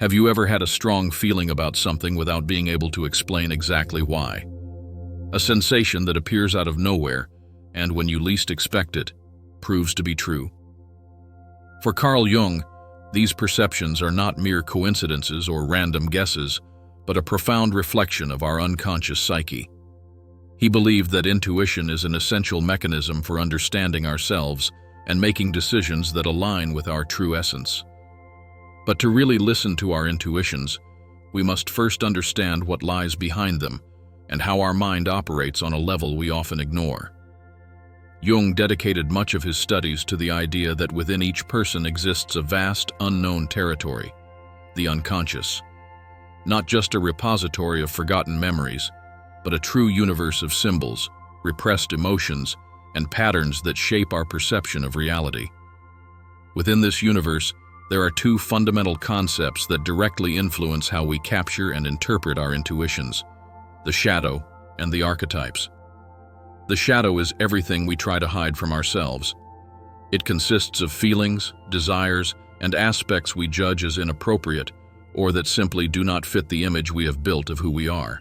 Have you ever had a strong feeling about something without being able to explain exactly why? A sensation that appears out of nowhere, and when you least expect it, proves to be true. For Carl Jung, these perceptions are not mere coincidences or random guesses, but a profound reflection of our unconscious psyche. He believed that intuition is an essential mechanism for understanding ourselves and making decisions that align with our true essence. But to really listen to our intuitions, we must first understand what lies behind them and how our mind operates on a level we often ignore. Jung dedicated much of his studies to the idea that within each person exists a vast, unknown territory, the unconscious. Not just a repository of forgotten memories, but a true universe of symbols, repressed emotions, and patterns that shape our perception of reality. Within this universe, there are two fundamental concepts that directly influence how we capture and interpret our intuitions: the shadow and the archetypes. The shadow is everything we try to hide from ourselves. It consists of feelings, desires, and aspects we judge as inappropriate or that simply do not fit the image we have built of who we are.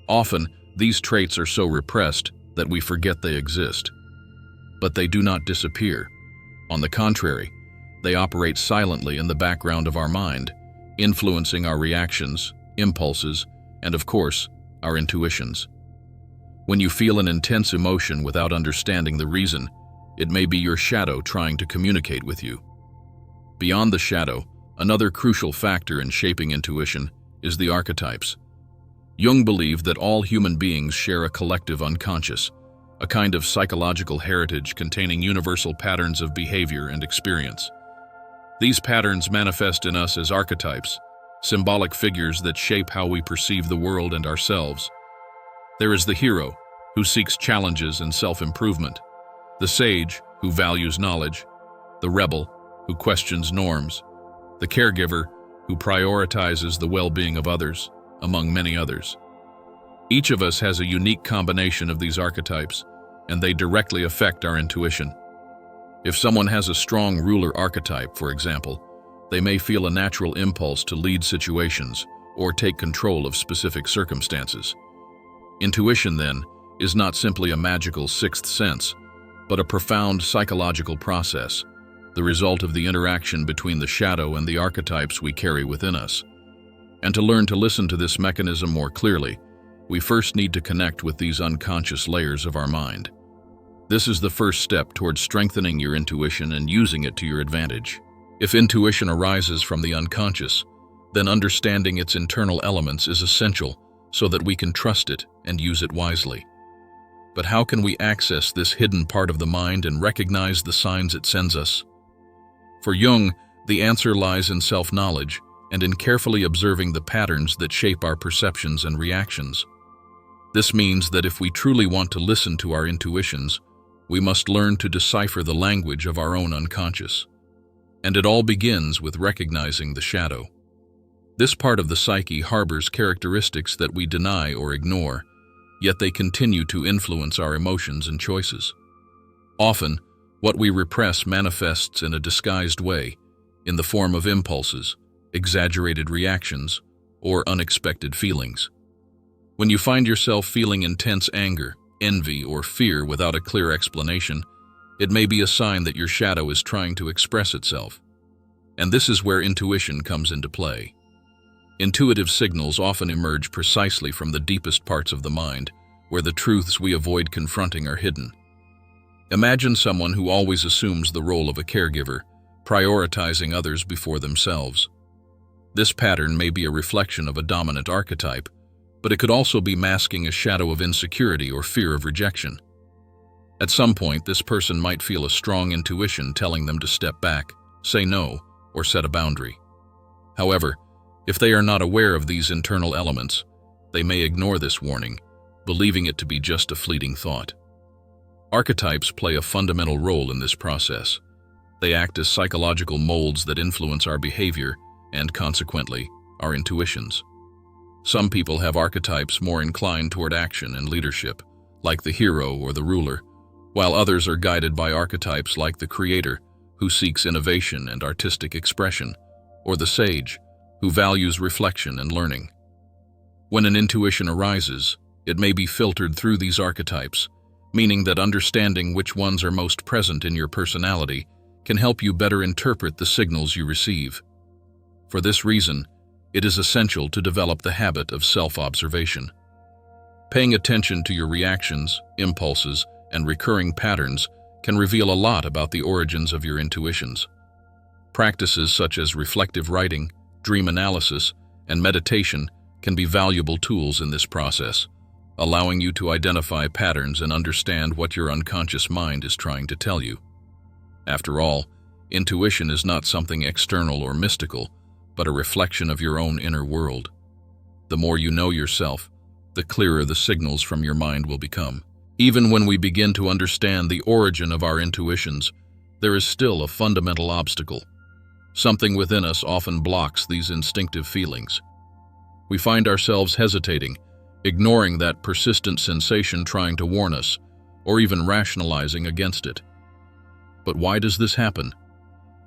Often, these traits are so repressed that we forget they exist. But they do not disappear. On the contrary, they operate silently in the background of our mind, influencing our reactions, impulses, and of course, our intuitions. When you feel an intense emotion without understanding the reason, it may be your shadow trying to communicate with you. Beyond the shadow, another crucial factor in shaping intuition is the archetypes. Jung believed that all human beings share a collective unconscious, a kind of psychological heritage containing universal patterns of behavior and experience. These patterns manifest in us as archetypes, symbolic figures that shape how we perceive the world and ourselves. There is the hero, who seeks challenges and self-improvement, the sage, who values knowledge, the rebel, who questions norms, the caregiver, who prioritizes the well-being of others, among many others. Each of us has a unique combination of these archetypes, and they directly affect our intuition. If someone has a strong ruler archetype, for example, they may feel a natural impulse to lead situations or take control of specific circumstances. Intuition, then, is not simply a magical sixth sense, but a profound psychological process, the result of the interaction between the shadow and the archetypes we carry within us. And to learn to listen to this mechanism more clearly, we first need to connect with these unconscious layers of our mind. This is the first step towards strengthening your intuition and using it to your advantage. If intuition arises from the unconscious, then understanding its internal elements is essential so that we can trust it and use it wisely. But how can we access this hidden part of the mind and recognize the signs it sends us? For Jung, the answer lies in self-knowledge and in carefully observing the patterns that shape our perceptions and reactions. This means that if we truly want to listen to our intuitions, we must learn to decipher the language of our own unconscious. And it all begins with recognizing the shadow. This part of the psyche harbors characteristics that we deny or ignore, yet they continue to influence our emotions and choices. Often, what we repress manifests in a disguised way, in the form of impulses, exaggerated reactions, or unexpected feelings. When you find yourself feeling intense anger, envy, or fear without a clear explanation, it may be a sign that your shadow is trying to express itself. And this is where intuition comes into play. Intuitive signals often emerge precisely from the deepest parts of the mind, where the truths we avoid confronting are hidden. Imagine someone who always assumes the role of a caregiver, prioritizing others before themselves. This pattern may be a reflection of a dominant archetype, but it could also be masking a shadow of insecurity or fear of rejection. At some point, this person might feel a strong intuition telling them to step back, say no, or set a boundary. However, if they are not aware of these internal elements, they may ignore this warning, believing it to be just a fleeting thought. Archetypes play a fundamental role in this process. They act as psychological molds that influence our behavior and, consequently, our intuitions. Some people have archetypes more inclined toward action and leadership, like the hero or the ruler, while others are guided by archetypes like the creator, who seeks innovation and artistic expression, or the sage, who values reflection and learning. When an intuition arises, it may be filtered through these archetypes, meaning that understanding which ones are most present in your personality can help you better interpret the signals you receive. For this reason, it is essential to develop the habit of self-observation. Paying attention to your reactions, impulses, and recurring patterns can reveal a lot about the origins of your intuitions. Practices such as reflective writing, dream analysis, and meditation can be valuable tools in this process, allowing you to identify patterns and understand what your unconscious mind is trying to tell you. After all, intuition is not something external or mystical, but a reflection of your own inner world. The more you know yourself, the clearer the signals from your mind will become. Even when we begin to understand the origin of our intuitions, there is still a fundamental obstacle. Something within us often blocks these instinctive feelings. We find ourselves hesitating, ignoring that persistent sensation trying to warn us, or even rationalizing against it. But why does this happen?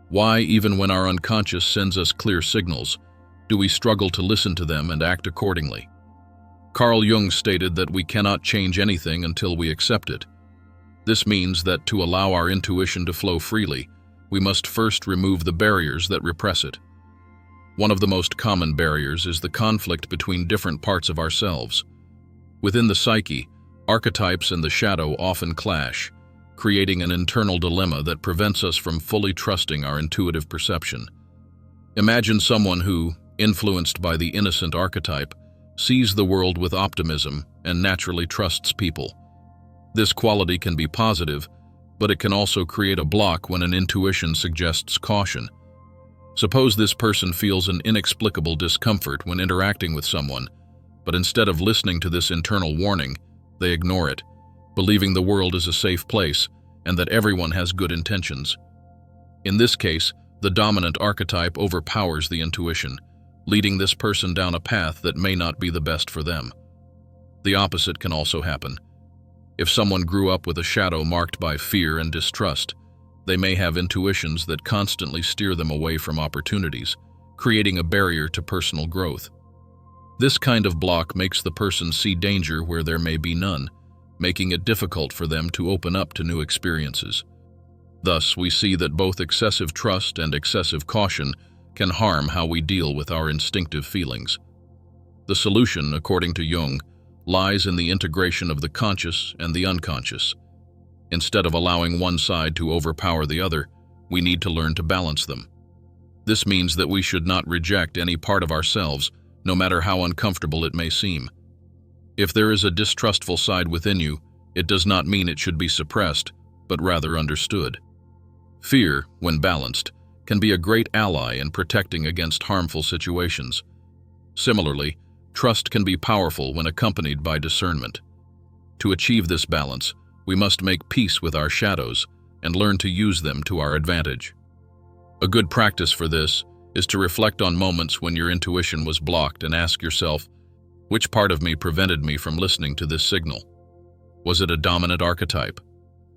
Why, even when our unconscious sends us clear signals, do we struggle to listen to them and act accordingly? Carl Jung stated that we cannot change anything until we accept it. This means that to allow our intuition to flow freely, we must first remove the barriers that repress it. One of the most common barriers is the conflict between different parts of ourselves. Within the psyche, archetypes and the shadow often clash, creating an internal dilemma that prevents us from fully trusting our intuitive perception. Imagine someone who, influenced by the innocent archetype, sees the world with optimism and naturally trusts people. This quality can be positive, but it can also create a block when an intuition suggests caution. Suppose this person feels an inexplicable discomfort when interacting with someone, but instead of listening to this internal warning, they ignore it, believing the world is a safe place and that everyone has good intentions. In this case, the dominant archetype overpowers the intuition, leading this person down a path that may not be the best for them. The opposite can also happen. If someone grew up with a shadow marked by fear and distrust, they may have intuitions that constantly steer them away from opportunities, creating a barrier to personal growth. This kind of block makes the person see danger where there may be none, making it difficult for them to open up to new experiences. Thus, we see that both excessive trust and excessive caution can harm how we deal with our instinctive feelings. The solution, according to Jung, lies in the integration of the conscious and the unconscious. Instead of allowing one side to overpower the other, we need to learn to balance them. This means that we should not reject any part of ourselves, no matter how uncomfortable it may seem. If there is a distrustful side within you, it does not mean it should be suppressed, but rather understood. Fear, when balanced, can be a great ally in protecting against harmful situations. Similarly, trust can be powerful when accompanied by discernment. To achieve this balance, we must make peace with our shadows and learn to use them to our advantage. A good practice for this is to reflect on moments when your intuition was blocked and ask yourself, which part of me prevented me from listening to this signal? Was it a dominant archetype?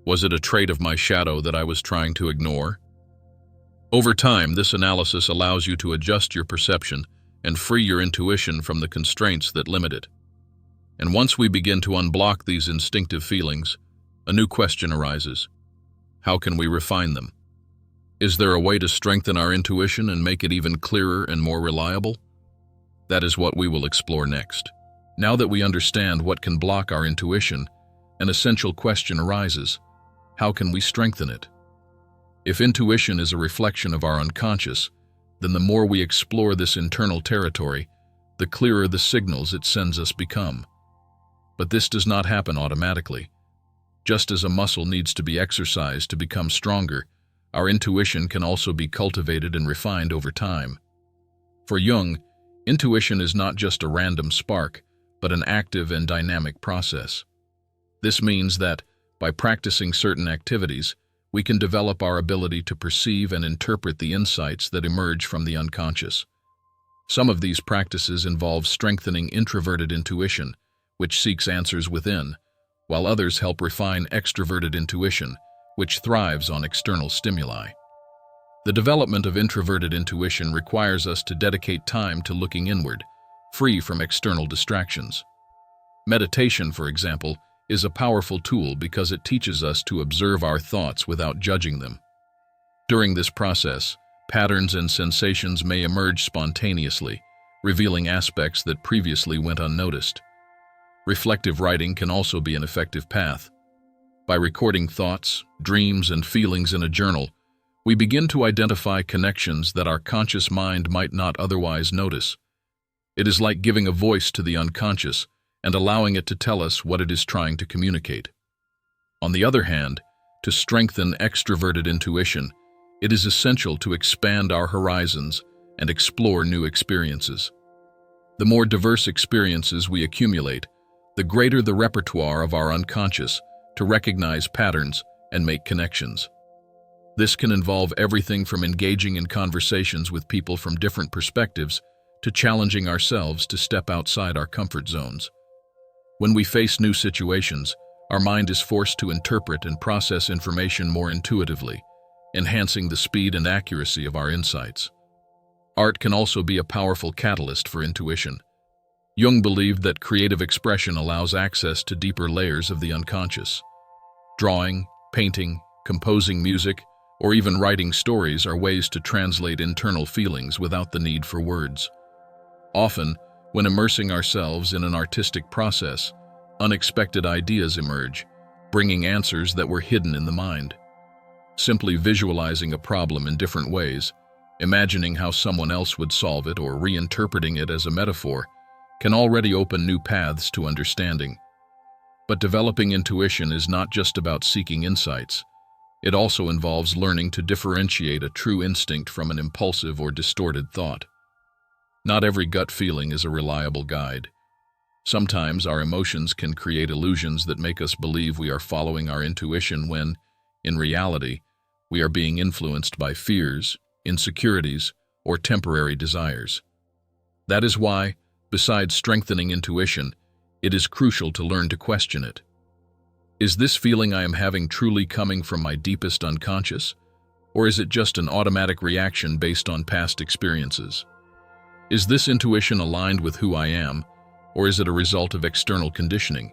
Was it a trait of my shadow that I was trying to ignore? Over time, this analysis allows you to adjust your perception and free your intuition from the constraints that limit it. And once we begin to unblock these instinctive feelings, a new question arises. How can we refine them? Is there a way to strengthen our intuition and make it even clearer and more reliable? That is what we will explore next. Now that we understand what can block our intuition, an essential question arises. How can we strengthen it? If intuition is a reflection of our unconscious, then the more we explore this internal territory, the clearer the signals it sends us become. But this does not happen automatically. Just as a muscle needs to be exercised to become stronger, our intuition can also be cultivated and refined over time. For Jung, intuition is not just a random spark, but an active and dynamic process. This means that, by practicing certain activities, we can develop our ability to perceive and interpret the insights that emerge from the unconscious. Some of these practices involve strengthening introverted intuition, which seeks answers within, while others help refine extroverted intuition, which thrives on external stimuli. The development of introverted intuition requires us to dedicate time to looking inward, free from external distractions. Meditation, for example, is a powerful tool because it teaches us to observe our thoughts without judging them. During this process, patterns and sensations may emerge spontaneously, revealing aspects that previously went unnoticed. Reflective writing can also be an effective path. By recording thoughts, dreams, and feelings in a journal, we begin to identify connections that our conscious mind might not otherwise notice. It is like giving a voice to the unconscious and allowing it to tell us what it is trying to communicate. On the other hand, to strengthen extroverted intuition, it is essential to expand our horizons and explore new experiences. The more diverse experiences we accumulate, the greater the repertoire of our unconscious to recognize patterns and make connections. This can involve everything from engaging in conversations with people from different perspectives to challenging ourselves to step outside our comfort zones. When we face new situations, our mind is forced to interpret and process information more intuitively, enhancing the speed and accuracy of our insights. Art can also be a powerful catalyst for intuition. Jung believed that creative expression allows access to deeper layers of the unconscious. Drawing, painting, composing music, or even writing stories are ways to translate internal feelings without the need for words. Often, when immersing ourselves in an artistic process, unexpected ideas emerge, bringing answers that were hidden in the mind. Simply visualizing a problem in different ways, imagining how someone else would solve it or reinterpreting it as a metaphor, can already open new paths to understanding. But developing intuition is not just about seeking insights. It also involves learning to differentiate a true instinct from an impulsive or distorted thought. Not every gut feeling is a reliable guide. Sometimes our emotions can create illusions that make us believe we are following our intuition when, in reality, we are being influenced by fears, insecurities, or temporary desires. That is why, besides strengthening intuition, it is crucial to learn to question it. Is this feeling I am having truly coming from my deepest unconscious, or is it just an automatic reaction based on past experiences? Is this intuition aligned with who I am, or is it a result of external conditioning?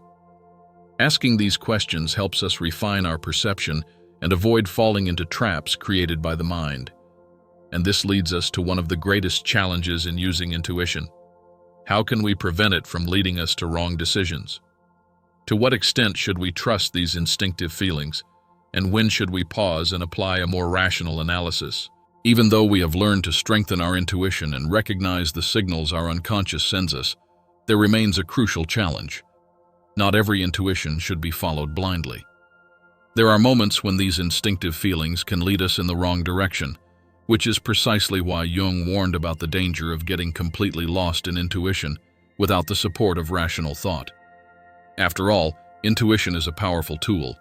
Asking these questions helps us refine our perception and avoid falling into traps created by the mind. And this leads us to one of the greatest challenges in using intuition. How can we prevent it from leading us to wrong decisions? To what extent should we trust these instinctive feelings, and when should we pause and apply a more rational analysis? Even though we have learned to strengthen our intuition and recognize the signals our unconscious sends us, there remains a crucial challenge. Not every intuition should be followed blindly. There are moments when these instinctive feelings can lead us in the wrong direction, which is precisely why Jung warned about the danger of getting completely lost in intuition without the support of rational thought. After all, intuition is a powerful tool,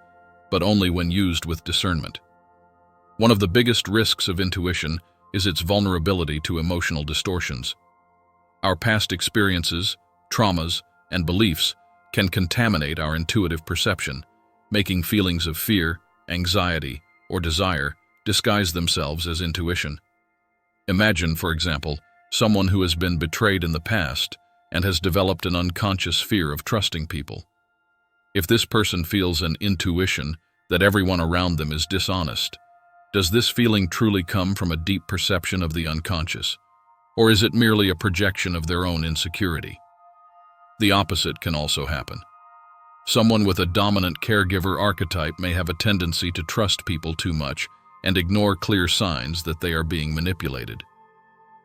but only when used with discernment. One of the biggest risks of intuition is its vulnerability to emotional distortions. Our past experiences, traumas, and beliefs can contaminate our intuitive perception, making feelings of fear, anxiety, or desire disguise themselves as intuition. Imagine, for example, someone who has been betrayed in the past and has developed an unconscious fear of trusting people. If this person feels an intuition that everyone around them is dishonest, does this feeling truly come from a deep perception of the unconscious, or is it merely a projection of their own insecurity? The opposite can also happen. Someone with a dominant caregiver archetype may have a tendency to trust people too much and ignore clear signs that they are being manipulated.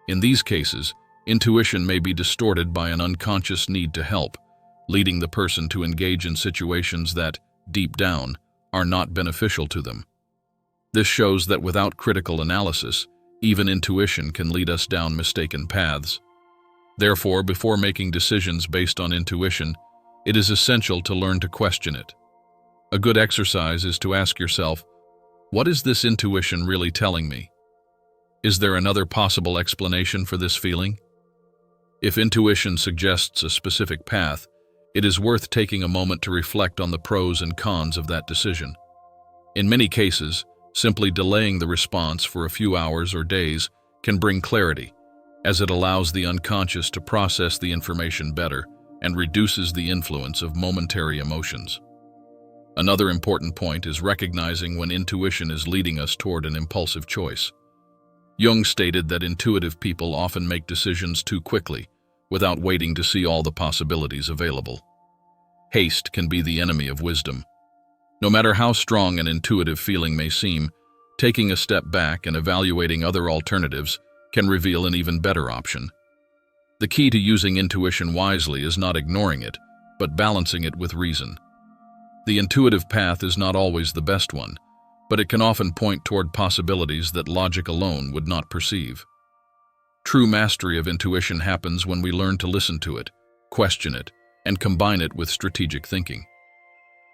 In these cases, intuition may be distorted by an unconscious need to help, leading the person to engage in situations that, deep down, are not beneficial to them. This shows that without critical analysis, even intuition can lead us down mistaken paths. Therefore, before making decisions based on intuition, it is essential to learn to question it. A good exercise is to ask yourself, what is this intuition really telling me? Is there another possible explanation for this feeling? If intuition suggests a specific path, it is worth taking a moment to reflect on the pros and cons of that decision. In many cases, Simply delaying the response for a few hours or days can bring clarity, as it allows the unconscious to process the information better and reduces the influence of momentary emotions. Another important point is recognizing when intuition is leading us toward an impulsive choice. Jung stated that intuitive people often make decisions too quickly, without waiting to see all the possibilities available. Haste can be the enemy of wisdom. No matter how strong an intuitive feeling may seem, taking a step back and evaluating other alternatives can reveal an even better option. The key to using intuition wisely is not ignoring it, but balancing it with reason. The intuitive path is not always the best one, but it can often point toward possibilities that logic alone would not perceive. True mastery of intuition happens when we learn to listen to it, question it, and combine it with strategic thinking.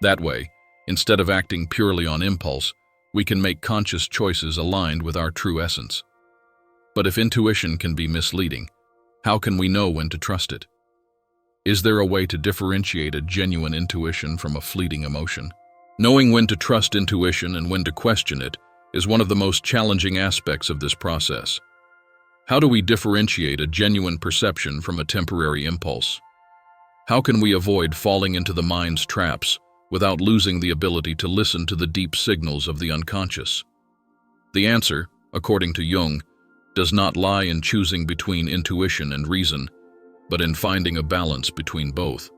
That way, instead of acting purely on impulse, we can make conscious choices aligned with our true essence. But if intuition can be misleading, how can we know when to trust it? Is there a way to differentiate a genuine intuition from a fleeting emotion? Knowing when to trust intuition and when to question it is one of the most challenging aspects of this process. How do we differentiate a genuine perception from a temporary impulse? How can we avoid falling into the mind's traps without losing the ability to listen to the deep signals of the unconscious? The answer, according to Jung, does not lie in choosing between intuition and reason, but in finding a balance between both.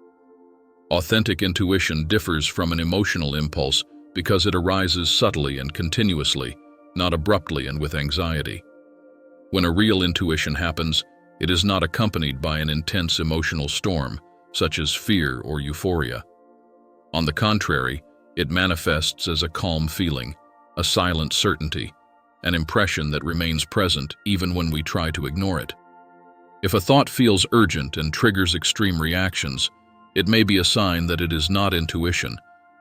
Authentic intuition differs from an emotional impulse because it arises subtly and continuously, not abruptly and with anxiety. When a real intuition happens, it is not accompanied by an intense emotional storm, such as fear or euphoria. On the contrary, it manifests as a calm feeling, a silent certainty, an impression that remains present even when we try to ignore it. If a thought feels urgent and triggers extreme reactions, it may be a sign that it is not intuition,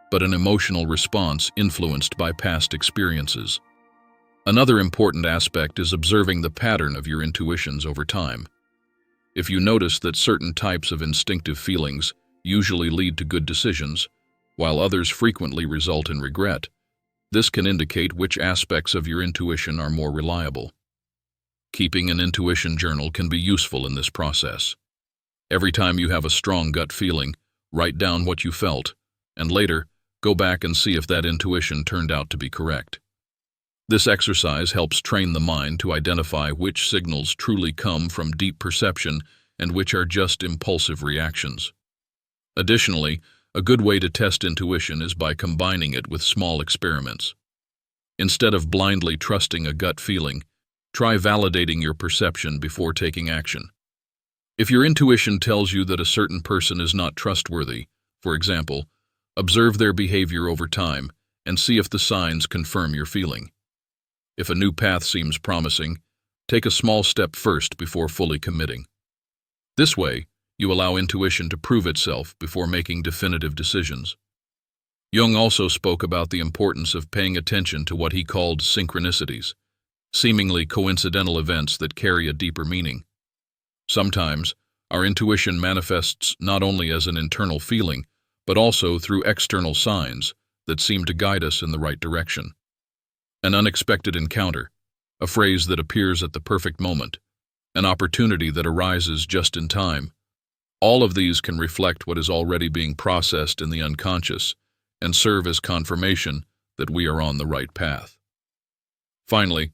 but an emotional response influenced by past experiences. Another important aspect is observing the pattern of your intuitions over time. If you notice that certain types of instinctive feelings usually lead to good decisions, while others frequently result in regret, this can indicate which aspects of your intuition are more reliable. Keeping an intuition journal can be useful in this process. Every time you have a strong gut feeling, write down what you felt, and later, go back and see if that intuition turned out to be correct. This exercise helps train the mind to identify which signals truly come from deep perception and which are just impulsive reactions. Additionally, a good way to test intuition is by combining it with small experiments. Instead of blindly trusting a gut feeling, try validating your perception before taking action. If your intuition tells you that a certain person is not trustworthy, for example, observe their behavior over time and see if the signs confirm your feeling. If a new path seems promising, take a small step first before fully committing. This way, you allow intuition to prove itself before making definitive decisions. Jung also spoke about the importance of paying attention to what he called synchronicities, seemingly coincidental events that carry a deeper meaning. Sometimes, our intuition manifests not only as an internal feeling, but also through external signs that seem to guide us in the right direction. An unexpected encounter, a phrase that appears at the perfect moment, an opportunity that arises just in time. All of these can reflect what is already being processed in the unconscious and serve as confirmation that we are on the right path. Finally,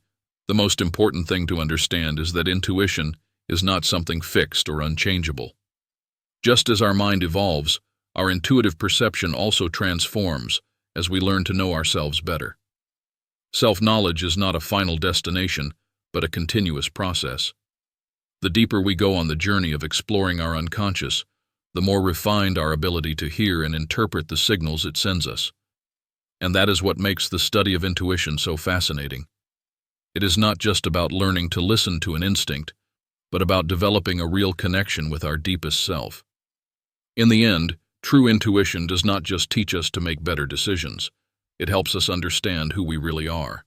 the most important thing to understand is that intuition is not something fixed or unchangeable. Just as our mind evolves, our intuitive perception also transforms as we learn to know ourselves better. Self-knowledge is not a final destination, but a continuous process. The deeper we go on the journey of exploring our unconscious, the more refined our ability to hear and interpret the signals it sends us. And that is what makes the study of intuition so fascinating. It is not just about learning to listen to an instinct, but about developing a real connection with our deepest self. In the end, true intuition does not just teach us to make better decisions. It helps us understand who we really are.